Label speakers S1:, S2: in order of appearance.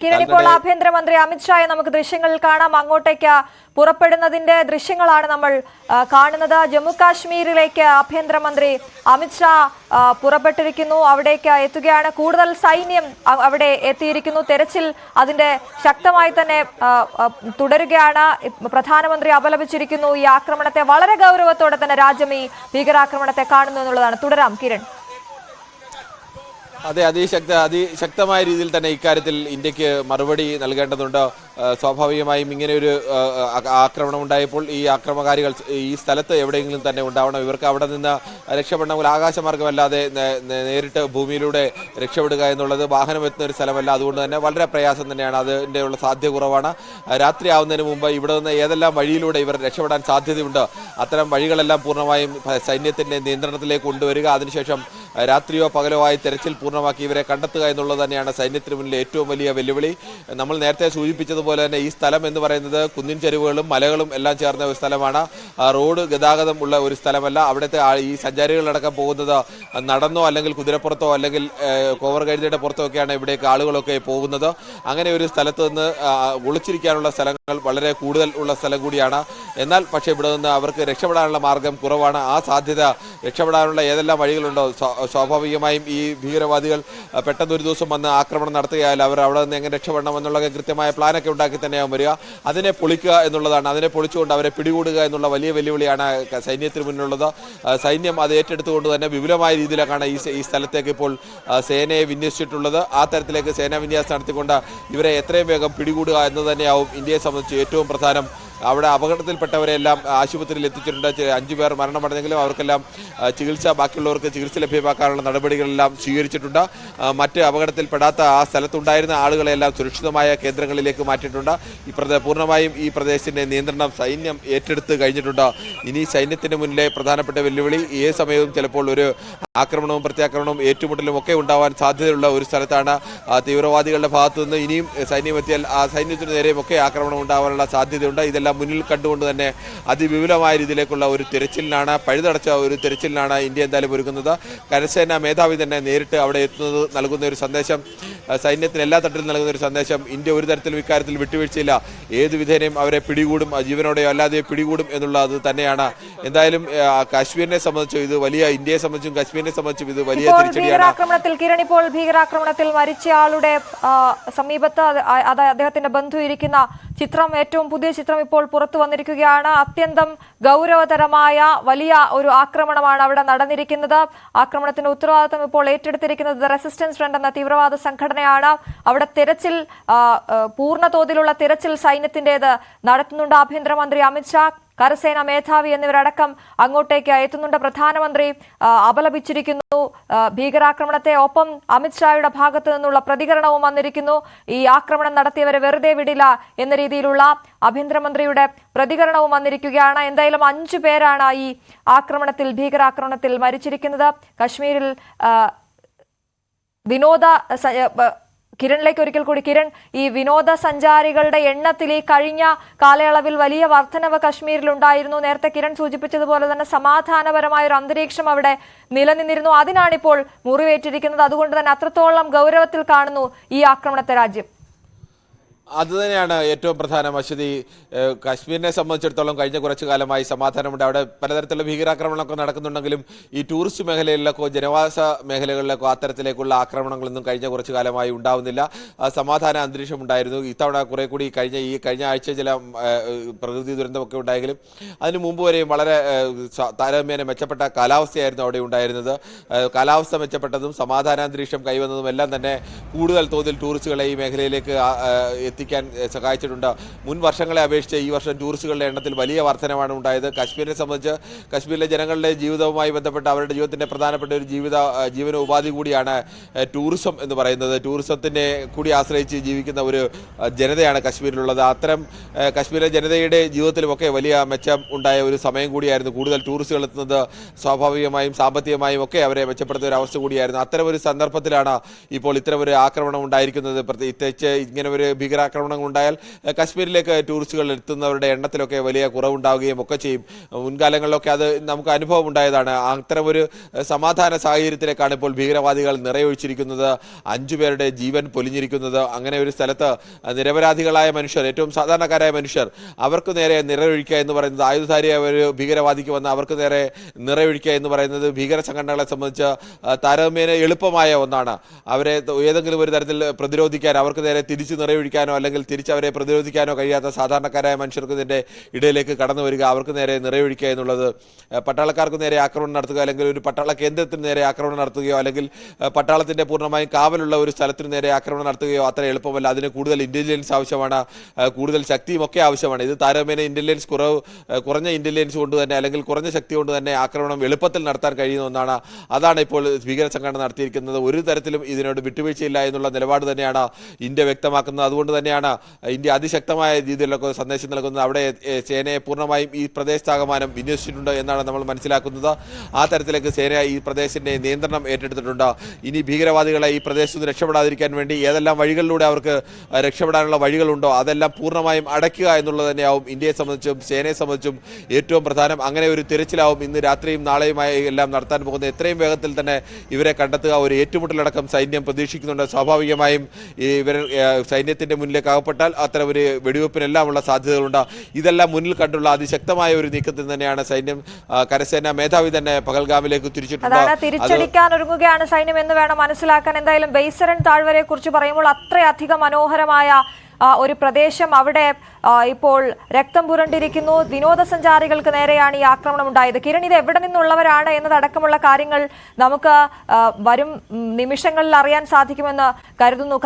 S1: കിരൺ, ഇപ്പോൾ ആഭ്യന്തരമന്ത്രി അമിത്ഷായെ നമുക്ക് ദൃശ്യങ്ങളിൽ കാണാം. അങ്ങോട്ടേക്ക് പുറപ്പെടുന്നതിന്റെ ദൃശ്യങ്ങളാണ് നമ്മൾ കാണുന്നത്. ജമ്മു കാശ്മീരിലേക്ക് ആഭ്യന്തരമന്ത്രി അമിത്ഷാ പുറപ്പെട്ടിരിക്കുന്നു. അവിടേക്ക് എത്തുകയാണ്. കൂടുതൽ സൈന്യം അവിടെ എത്തിയിരിക്കുന്നു. തെരച്ചിൽ അതിന്റെ ശക്തമായി തന്നെ തുടരുകയാണ്. പ്രധാനമന്ത്രി അപലപിച്ചിരിക്കുന്നു. ഈ ആക്രമണത്തെ വളരെ ഗൗരവത്തോടെ തന്നെ രാജ്യം ഈ ഭീകരാക്രമണത്തെ കാണുന്നു എന്നുള്ളതാണ്. തുടരാം കിരൺ.
S2: അതെ, അതിശക്തമായ രീതിയിൽ തന്നെ ഇക്കാര്യത്തിൽ ഇന്ത്യക്ക് മറുപടി നൽകേണ്ടതുണ്ട്. സ്വാഭാവികമായും ഇങ്ങനെ ഒരു ആക്രമണം ഉണ്ടായപ്പോൾ ഈ ആക്രമണകാരികൾ ഈ സ്ഥലത്ത് എവിടെയെങ്കിലും തന്നെ ഉണ്ടാവണം. ഇവർക്ക് അവിടെ നിന്ന് രക്ഷപ്പെടണമെങ്കിൽ ആകാശമാർഗമല്ലാതെ നേരിട്ട് ഭൂമിയിലൂടെ രക്ഷപ്പെടുക എന്നുള്ളത് വാഹനം എത്തുന്ന ഒരു സ്ഥലമല്ല. അതുകൊണ്ട് തന്നെ വളരെ പ്രയാസം തന്നെയാണ്. അതിൻ്റെ ഉള്ള സാധ്യത കുറവാണ്. രാത്രി ആവുന്നതിന് മുമ്പ് ഇവിടെ നിന്ന് ഏതെല്ലാം വഴിയിലൂടെ ഇവർ രക്ഷപ്പെടാൻ സാധ്യതയുണ്ട് അത്തരം വഴികളെല്ലാം പൂർണ്ണമായും സൈന്യത്തിൻ്റെ നിയന്ത്രണത്തിലേക്ക് കൊണ്ടുവരിക. അതിനുശേഷം രാത്രിയോ പകലോ ആയി തെരച്ചിൽ പൂർണ്ണമാക്കി ഇവരെ കണ്ടെത്തുക എന്നുള്ളത് തന്നെയാണ് സൈന്യത്തിന് മുന്നിൽ ഏറ്റവും വലിയ വെല്ലുവിളി. നമ്മൾ നേരത്തെ സൂചിപ്പിച്ചതുപോലെ തന്നെ ഈ സ്ഥലം എന്ന് പറയുന്നത് കുന്നിൻ ചെരുവുകളും മലകളും എല്ലാം ചേർന്ന ഒരു സ്ഥലമാണ്. റോഡ് ഗതാഗതം ഉള്ള ഒരു സ്ഥലമല്ല. അവിടുത്തെ ഈ സഞ്ചാരികളടക്കം പോകുന്നത് നടന്നോ അല്ലെങ്കിൽ കുതിരപ്പുറത്തോ അല്ലെങ്കിൽ കോവർ കഴുതയുടെ പുറത്തോ ഒക്കെയാണ് ഇവിടേക്ക് ആളുകളൊക്കെ പോകുന്നത്. അങ്ങനെ ഒരു സ്ഥലത്ത് നിന്ന് ഒളിച്ചിരിക്കാനുള്ള സ്ഥലങ്ങൾ വളരെ കൂടുതൽ ഉള്ള സ്ഥലം കൂടിയാണ്. എന്നാൽ പക്ഷേ ഇവിടെ നിന്ന് അവർക്ക് രക്ഷപ്പെടാനുള്ള മാർഗം കുറവാണ്. ആ സാധ്യത രക്ഷപ്പെടാനുള്ള ഏതെല്ലാം വഴികളുണ്ടോ സ്വാഭാവികമായും ഈ ഭീകരവാദികൾ പെട്ടെന്ന് ഒരു ദിവസം വന്ന് ആക്രമണം നടത്തുകയാൽ അവർ അവിടെ നിന്ന് എങ്ങനെ രക്ഷപ്പെടണം എന്നുള്ള കൃത്യമായ പ്ലാനൊക്കെ ഉണ്ടാക്കി തന്നെയാവും വരിക. അതിനെ പൊളിക്കുക എന്നുള്ളതാണ്. അതിനെ പൊളിച്ചുകൊണ്ട് അവരെ പിടികൂടുക എന്നുള്ള വലിയ വെല്ലുവിളിയാണ് സൈന്യത്തിന് മുന്നിലുള്ളത്. സൈന്യം അത് ഏറ്റെടുത്തുകൊണ്ട് തന്നെ വിപുലമായ രീതിയിലാണ് ഈ സ്ഥലത്തേക്ക് ഇപ്പോൾ സേനയെ വിന്യസിച്ചിട്ടുള്ളത്. ആ തരത്തിലേക്ക് സേനാ വിന്യാസം നടത്തിക്കൊണ്ട് ഇവരെ എത്രയും വേഗം പിടികൂടുക എന്ന് തന്നെയാവും ഇന്ത്യയെ സംബന്ധിച്ച് ഏറ്റവും പ്രധാനം. അവിടെ അപകടത്തിൽപ്പെട്ടവരെല്ലാം ആശുപത്രിയിൽ എത്തിച്ചിട്ടുണ്ട്. 5 പേർ മരണമടഞ്ഞെങ്കിലും അവർക്കെല്ലാം ബാക്കിയുള്ളവർക്ക് ചികിത്സ ലഭ്യമാക്കാനുള്ള നടപടികളെല്ലാം സ്വീകരിച്ചിട്ടുണ്ട്. മറ്റ് അപകടത്തിൽപ്പെടാത്ത ആ സ്ഥലത്തുണ്ടായിരുന്ന ആളുകളെല്ലാം സുരക്ഷിതമായ കേന്ദ്രങ്ങളിലേക്ക് മാറ്റിയിട്ടുണ്ട്. പൂർണ്ണമായും ഈ പ്രദേശത്തിന്റെ നിയന്ത്രണം സൈന്യം ഏറ്റെടുത്ത് കഴിഞ്ഞിട്ടുണ്ട്. ഇനി സൈന്യത്തിന് മുന്നിലെ പ്രധാനപ്പെട്ട വെല്ലുവിളി ഏത് സമയവും ചിലപ്പോൾ ഒരു ആക്രമണവും പ്രത്യാക്രമണവും ഏറ്റുമുട്ടലും ഒക്കെ ഉണ്ടാവാൻ സാധ്യതയുള്ള ഒരു സ്ഥലത്താണ്. തീവ്രവാദികളുടെ ഭാഗത്തു നിന്ന് ഇനിയും സൈന്യം എത്തിയാൽ ആ സൈന്യത്തിന് നേരെയും ഒക്കെ ആക്രമണം ഉണ്ടാവാനുള്ള സാധ്യതയുണ്ട്. ഇതെല്ലാം മുന്നിൽ കണ്ടുകൊണ്ട് തന്നെ അതിവിപുലമായ രീതിയിലേക്കുള്ള ഒരു തിരച്ചിലിനാണ്, പഴുതടച്ച ഒരു തിരച്ചിലിനാണ് ഇന്ത്യ എന്തായാലും ഒരുങ്ങുന്നത്. കരസേനാ മേധാവി തന്നെ നേരിട്ട് അവിടെ എത്തുന്നത് നൽകുന്ന ഒരു സന്ദേശം, സൈന്യത്തിന് എല്ലാ തട്ടിലും നൽകുന്ന ഒരു സന്ദേശം. ഇന്ത്യ ഒരു തരത്തിലും ഇക്കാര്യത്തിൽ വിട്ടുവീഴ്ചയില്ല. ഏത് വിധേനയും അവരെ പിടികൂടും, ജീവനോടെയോ അല്ലാതെ പിടികൂടും എന്നുള്ളത് തന്നെയാണ്. എന്തായാലും കാശ്മീരിനെ സംബന്ധിച്ചും ഇത് വലിയ, ഇന്ത്യയെ സംബന്ധിച്ചും കാശ്മീരിനെ സംബന്ധിച്ചും ഇത് വലിയ
S1: തിരിച്ചടിയാണ്. കിരൺ, ഇപ്പോൾ ഭീകരാക്രമണത്തിൽ മരിച്ച ആളുടെ സമീപത്ത് അദ്ദേഹത്തിന്റെ ബന്ധു ഇരിക്കുന്ന ചിത്രം, ഏറ്റവും പുതിയ ചിത്രം ഇപ്പോൾ പുറത്തു വന്നിരിക്കുകയാണ്. അത്യന്തം ഗൗരവതരമായ വലിയ ഒരു ആക്രമണമാണ് അവിടെ നടന്നിരിക്കുന്നത്. ആക്രമണത്തിന്റെ ഉത്തരവാദിത്വം ഇപ്പോൾ ഏറ്റെടുത്തിരിക്കുന്നത് റെസിസ്റ്റൻസ് ഫ്രണ്ട് എന്ന തീവ്രവാദ സംഘടനയാണ്. അവിടെ തിരച്ചിൽ, പൂർണ്ണ തോതിലുള്ള തിരച്ചിൽ സൈന്യത്തിന്റേത് നടത്തുന്നുണ്ട്. ആഭ്യന്തരമന്ത്രി അമിത്ഷാ, കരസേന മേധാവി എന്നിവരടക്കം അങ്ങോട്ടേക്ക് എത്തുന്നുണ്ട്. പ്രധാനമന്ത്രി അപലപിച്ചിരിക്കുന്നു ഭീകരാക്രമണത്തെ. ഒപ്പം അമിത്ഷായുടെ ഭാഗത്തു നിന്നുള്ള പ്രതികരണവും വന്നിരിക്കുന്നു. ഈ ആക്രമണം നടത്തിയവരെ വെറുതെ വിടില്ല എന്ന രീതിയിലുള്ള ആഭ്യന്തരമന്ത്രിയുടെ പ്രതികരണവും വന്നിരിക്കുകയാണ്. എന്തായാലും 5 പേരാണ് ഈ ഭീകരാക്രമണത്തിൽ മരിച്ചിരിക്കുന്നത്. കശ്മീരിൽ കിരണിലേക്ക് ഒരിക്കൽ കൂടി. കിരൺ, ഈ വിനോദസഞ്ചാരികളുടെ എണ്ണത്തിൽ ഈ കഴിഞ്ഞ കാലയളവിൽ വലിയ വർധനവ് കശ്മീരിൽ ഉണ്ടായിരുന്നു. നേരത്തെ കിരൺ സൂചിപ്പിച്ചതുപോലെ തന്നെ സമാധാനപരമായ ഒരു അന്തരീക്ഷം അവിടെ നിലനിന്നിരുന്നു. അതിനാണിപ്പോൾ മുറിവേറ്റിരിക്കുന്നത്. അതുകൊണ്ട് തന്നെ അത്രത്തോളം ഗൗരവത്തിൽ കാണുന്നു ഈ ആക്രമണത്തെ രാജ്യം.
S2: അതുതന്നെയാണ് ഏറ്റവും പ്രധാനം. അശ്വതി, കാശ്മീരിനെ സംബന്ധിച്ചിടത്തോളം കഴിഞ്ഞ കുറച്ചു കാലമായി സമാധാനമുണ്ട്. അവിടെ പലതരത്തിലുള്ള ഭീകരാക്രമണങ്ങളൊക്കെ നടക്കുന്നുണ്ടെങ്കിലും ഈ ടൂറിസ്റ്റ് മേഖലയിലൊക്കെ, ജനവാസ മേഖലകളിലൊക്കെ അത്തരത്തിലേക്കുള്ള ആക്രമണങ്ങളൊന്നും കഴിഞ്ഞ കുറച്ചു കാലമായി ഉണ്ടാവുന്നില്ല. സമാധാന അന്തരീക്ഷം ഉണ്ടായിരുന്നു. ഇത്തവണ കുറെ കൂടി കഴിഞ്ഞ ആഴ്ച ചില പ്രകൃതി ദുരന്തമൊക്കെ ഉണ്ടായെങ്കിലും അതിനു മുമ്പ് വരെയും വളരെ താരതമ്യേന മെച്ചപ്പെട്ട കാലാവസ്ഥയായിരുന്നു അവിടെ ഉണ്ടായിരുന്നത്. കാലാവസ്ഥ മെച്ചപ്പെട്ടതും സമാധാനാന്തരീക്ഷം കൈവന്നതും എല്ലാം തന്നെ കൂടുതൽ തോതിൽ ടൂറിസ്റ്റുകളെ ഈ മേഖലയിലേക്ക് എത്തിക്കാൻ സഹായിച്ചിട്ടുണ്ട്. മുൻ വർഷങ്ങളെ അപേക്ഷിച്ച് ഈ വർഷം ടൂറിസ്റ്റുകളുടെ എണ്ണത്തിൽ വലിയ വർധനമാണ് ഉണ്ടായത്. കാശ്മീരിനെ സംബന്ധിച്ച് കാശ്മീരിലെ ജനങ്ങളുടെ ജീവിതവുമായി ബന്ധപ്പെട്ട് അവരുടെ ജീവിതത്തിന്റെ പ്രധാനപ്പെട്ട ഒരു ജീവനോപാധി കൂടിയാണ് ടൂറിസം എന്ന് പറയുന്നത്. ടൂറിസത്തിനെ കൂടി ആശ്രയിച്ച് ജീവിക്കുന്ന ഒരു ജനതയാണ് കാശ്മീരിലുള്ളത്. അത്തരം കാശ്മീരിലെ ജനതയുടെ ജീവിതത്തിലുമൊക്കെ വലിയ മെച്ചം ഉണ്ടായ ഒരു സമയം കൂടിയായിരുന്നു. കൂടുതൽ ടൂറിസ്റ്റുകൾ എത്തുന്നത് സ്വാഭാവികമായും സാമ്പത്തികമായും ഒക്കെ അവരെ മെച്ചപ്പെടുത്തുന്ന ഒരു അവസ്ഥ കൂടിയായിരുന്നു. അത്തരം ഒരു സന്ദർഭത്തിലാണ് ഇപ്പോൾ ഇത്തരം ഒരു ആക്രമണം ഉണ്ടായിരിക്കുന്നത്. പ്രത്യേകിച്ച് ഇങ്ങനെ ഒരു ഭീകരാക്രമണം ഭീകരാക്രമണങ്ങൾ ഉണ്ടായാൽ കശ്മീരിലേക്ക് ടൂറിസ്റ്റുകൾ എത്തുന്നവരുടെ എണ്ണത്തിലൊക്കെ വലിയ കുറവുണ്ടാവുകയും ഒക്കെ ചെയ്യും. മുൻകാലങ്ങളിലൊക്കെ അത് നമുക്ക് അനുഭവം ഉണ്ടായതാണ്. അത്തരമൊരു സമാധാന സാഹചര്യത്തിലേക്കാണ് ഇപ്പോൾ ഭീകരവാദികൾ നിറയൊഴിച്ചിരിക്കുന്നത്. 5 പേരുടെ ജീവൻ പൊലിഞ്ഞിരിക്കുന്നത്. അങ്ങനെ ഒരു സ്ഥലത്ത് നിരപരാധികളായ മനുഷ്യർ, ഏറ്റവും സാധാരണക്കാരായ മനുഷ്യർ, അവർക്ക് നേരെ നിറയൊഴിക്കുക എന്ന് പറയുന്നത്, ആയുധധാരിയായ ഒരു ഭീകരവാദിക്ക് വന്ന് അവർക്ക് നേരെ നിറയൊഴിക്കുക എന്ന് പറയുന്നത് ഭീകര സംഘടനകളെ സംബന്ധിച്ച് താരതമ്യേന എളുപ്പമായ ഒന്നാണ്. അവരെ ഏതെങ്കിലും ഒരു തരത്തിൽ പ്രതിരോധിക്കാൻ, അവർക്ക് നേരെ തിരിച്ച് നിറയൊഴിക്കാനോ അല്ലെങ്കിൽ തിരിച്ചവരെ പ്രതിരോധിക്കാനോ കഴിയാത്ത സാധാരണക്കാരായ മനുഷ്യർക്ക് ഇതിൻ്റെ ഇടയിലേക്ക് കടന്നു വരിക, അവർക്ക് നേരെ നിറയൊഴിക്കുക എന്നുള്ളത്, പട്ടാളക്കാർക്ക് നേരെ ആക്രമണം നടത്തുക അല്ലെങ്കിൽ ഒരു പട്ടാള കേന്ദ്രത്തിന് നേരെ ആക്രമണം നടത്തുകയോ അല്ലെങ്കിൽ പട്ടാളത്തിന്റെ പൂർണ്ണമായും കാവലുള്ള ഒരു സ്ഥലത്തിന് നേരെ ആക്രമണം നടത്തുകയോ അത്ര എളുപ്പമല്ല. അതിന് കൂടുതൽ ഇന്റലിജൻസ് ആവശ്യമാണ്, കൂടുതൽ ശക്തിയും ഒക്കെ ആവശ്യമാണ്. ഇത് താരതമ്യേന ഇന്റലിജൻസ് കുറഞ്ഞ ഇന്റലിജൻസ് കൊണ്ട് തന്നെ അല്ലെങ്കിൽ കുറഞ്ഞ ശക്തി കൊണ്ട് തന്നെ ആക്രമണം എളുപ്പത്തിൽ നടത്താൻ കഴിയുന്ന ഒന്നാണ്. അതാണ് ഇപ്പോൾ ഭീകര സംഘടന നടത്തിയിരിക്കുന്നത്. ഒരു തരത്തിലും ഇതിനോട് വിട്ടുവീഴ്ചയില്ല എന്നുള്ള നിലപാട് തന്നെയാണ് ഇന്ത്യ വ്യക്തമാക്കുന്നത്. അതുകൊണ്ട് തന്നെയാണ് ഇന്ത്യ അതിശക്തമായ രീതിയിലൊക്കെ സന്ദേശം നൽകുന്നത്. അവിടെ സേനയെ പൂർണ്ണമായും ഈ പ്രദേശത്താകമാനം വിന്യസിച്ചിട്ടുണ്ട് എന്നാണ് നമ്മൾ മനസ്സിലാക്കുന്നത്. ആ തരത്തിലേക്ക് സേന ഈ പ്രദേശത്തിന്റെ നിയന്ത്രണം ഏറ്റെടുത്തിട്ടുണ്ട്. ഇനി ഭീകരവാദികളെ ഈ പ്രദേശത്ത് രക്ഷപ്പെടാതിരിക്കാൻ വേണ്ടി ഏതെല്ലാം വഴികളിലൂടെ അവർക്ക് രക്ഷപ്പെടാനുള്ള വഴികളുണ്ടോ അതെല്ലാം പൂർണ്ണമായും അടയ്ക്കുക എന്നുള്ളത് തന്നെയാവും ഇന്ത്യയെ സംബന്ധിച്ചും സേനയെ സംബന്ധിച്ചും ഏറ്റവും പ്രധാനം. അങ്ങനെ ഒരു തിരച്ചിലാവും ഇന്ന് രാത്രിയും നാളെയുമായി എല്ലാം നടത്താൻ പോകുന്നത്. എത്രയും വേഗത്തിൽ തന്നെ ഇവരെ കണ്ടെത്തുക. ഒരു ഏറ്റുമുട്ടലടക്കം സൈന്യം പ്രതീക്ഷിക്കുന്നുണ്ട്. സ്വാഭാവികമായും ഇവർ സൈന്യത്തിന്റെ മുന്നിലേക്ക് അകപ്പെട്ടാൽ അത്തരം ഒരു വെടിവെപ്പിനെല്ലാം ഉള്ള സാധ്യതകളുണ്ട്. ഇതെല്ലാം മുന്നിൽ കണ്ടുള്ള അതിശക്തമായ ഒരു നീക്കത്തിൽ തന്നെയാണ് സൈന്യം, കരസേനാ മേധാവി തന്നെ പഹൽഗാമിലേക്ക് തിരിച്ചിട്ടുണ്ട്.
S1: തിരിച്ചടിക്കാൻ ഒരുങ്ങുകയാണ് സൈന്യം എന്ന് വേണം മനസ്സിലാക്കാൻ. എന്തായാലും ബെയ്സരൻ താഴ്വരയെ കുറിച്ച് പറയുമ്പോൾ അത്രയധികം മനോഹരമായ ഒരു പ്രദേശം, അവിടെ ഇപ്പോൾ രക്തം പുരണ്ടിരിക്കുന്നു. വിനോദസഞ്ചാരികൾക്ക് നേരെയാണ് ഈ ആക്രമണം ഉണ്ടായത്. കിരൺ, ഇത് എവിടെ നിന്നുള്ളവരാണ് എന്നതടക്കമുള്ള കാര്യങ്ങൾ നമുക്ക് വരും നിമിഷങ്ങളിൽ അറിയാൻ സാധിക്കുമെന്ന് കരുതുന്നു.